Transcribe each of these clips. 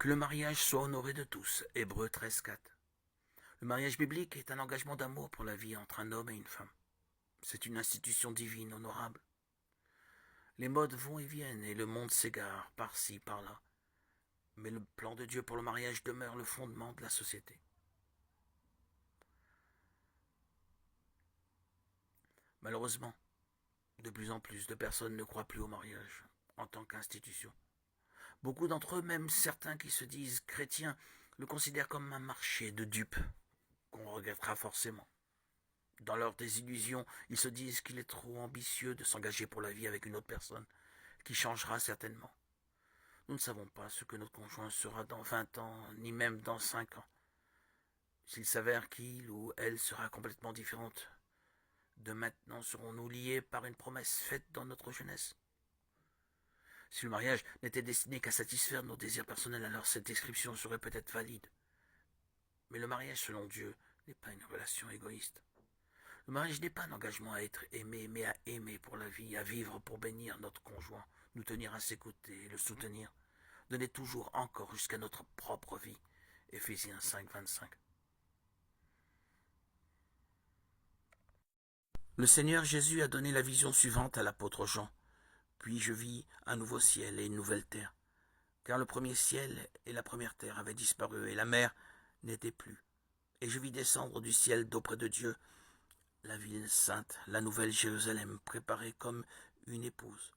Que le mariage soit honoré de tous. Hébreux 13:4. Le mariage biblique est un engagement d'amour pour la vie entre un homme et une femme. C'est une institution divine honorable. Les modes vont et viennent et le monde s'égare par-ci, par-là. Mais le plan de Dieu pour le mariage demeure le fondement de la société. Malheureusement, de plus en plus de personnes ne croient plus au mariage en tant qu'institution. Beaucoup d'entre eux, même certains qui se disent chrétiens, le considèrent comme un marché de dupes qu'on regrettera forcément. Dans leur désillusion, ils se disent qu'il est trop ambitieux de s'engager pour la vie avec une autre personne, qui changera certainement. Nous ne savons pas ce que notre conjoint sera dans 20 ans, ni même dans 5 ans. S'il s'avère qu'il ou elle sera complètement différente, de maintenant serons-nous liés par une promesse faite dans notre jeunesse? Si le mariage n'était destiné qu'à satisfaire nos désirs personnels, alors cette description serait peut-être valide. Mais le mariage, selon Dieu, n'est pas une relation égoïste. Le mariage n'est pas un engagement à être aimé, mais à aimer pour la vie, à vivre pour bénir notre conjoint, nous tenir à ses côtés, le soutenir, donner toujours encore jusqu'à notre propre vie. Éphésiens 5:25. Le Seigneur Jésus a donné la vision suivante à l'apôtre Jean. Puis je vis un nouveau ciel et une nouvelle terre, car le premier ciel et la première terre avaient disparu, et la mer n'était plus. Et je vis descendre du ciel d'auprès de Dieu la ville sainte, la nouvelle Jérusalem, préparée comme une épouse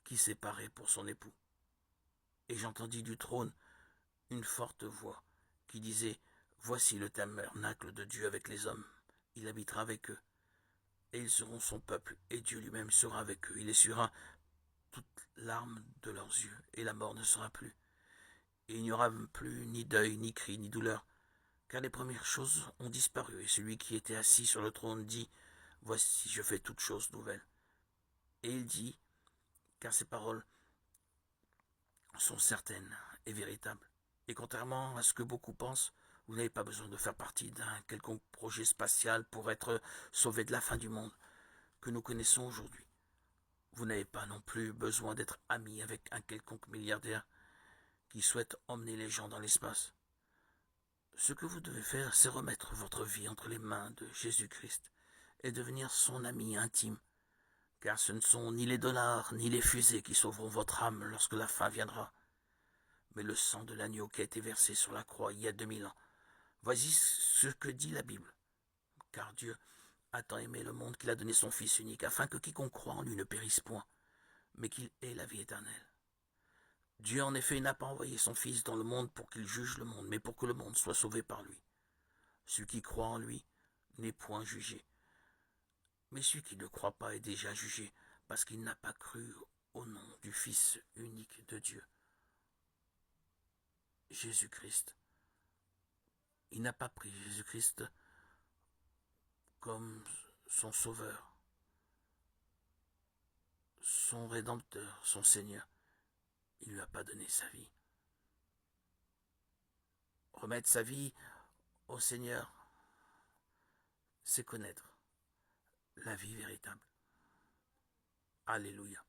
qui s'est parée pour son époux. Et j'entendis du trône une forte voix qui disait: Voici le tabernacle de Dieu avec les hommes. Il habitera avec eux, et ils seront son peuple, et Dieu lui-même sera avec eux. Il essuiera toute larme de leurs yeux, et la mort ne sera plus. Et il n'y aura plus ni deuil, ni cri, ni douleur, car les premières choses ont disparu. Et celui qui était assis sur le trône dit: Voici, je fais toutes choses nouvelles. Et il dit, car ces paroles sont certaines et véritables. Et contrairement à ce que beaucoup pensent, vous n'avez pas besoin de faire partie d'un quelconque projet spatial pour être sauvé de la fin du monde que nous connaissons aujourd'hui. Vous n'avez pas non plus besoin d'être ami avec un quelconque milliardaire qui souhaite emmener les gens dans l'espace. Ce que vous devez faire, c'est remettre votre vie entre les mains de Jésus-Christ et devenir son ami intime, car ce ne sont ni les dollars ni les fusées qui sauveront votre âme lorsque la fin viendra, mais le sang de l'agneau qui a été versé sur la croix il y a 2000 ans. Voici ce que dit la Bible. Car Dieu a tant aimé le monde qu'il a donné son Fils unique, afin que quiconque croit en lui ne périsse point, mais qu'il ait la vie éternelle. Dieu en effet n'a pas envoyé son Fils dans le monde pour qu'il juge le monde, mais pour que le monde soit sauvé par lui. Celui qui croit en lui n'est point jugé, mais celui qui ne croit pas est déjà jugé, parce qu'il n'a pas cru au nom du Fils unique de Dieu, Jésus-Christ. Il n'a pas pris Jésus-Christ comme son sauveur, son rédempteur, son Seigneur. Il ne lui a pas donné sa vie. Remettre sa vie au Seigneur, c'est connaître la vie véritable. Alléluia.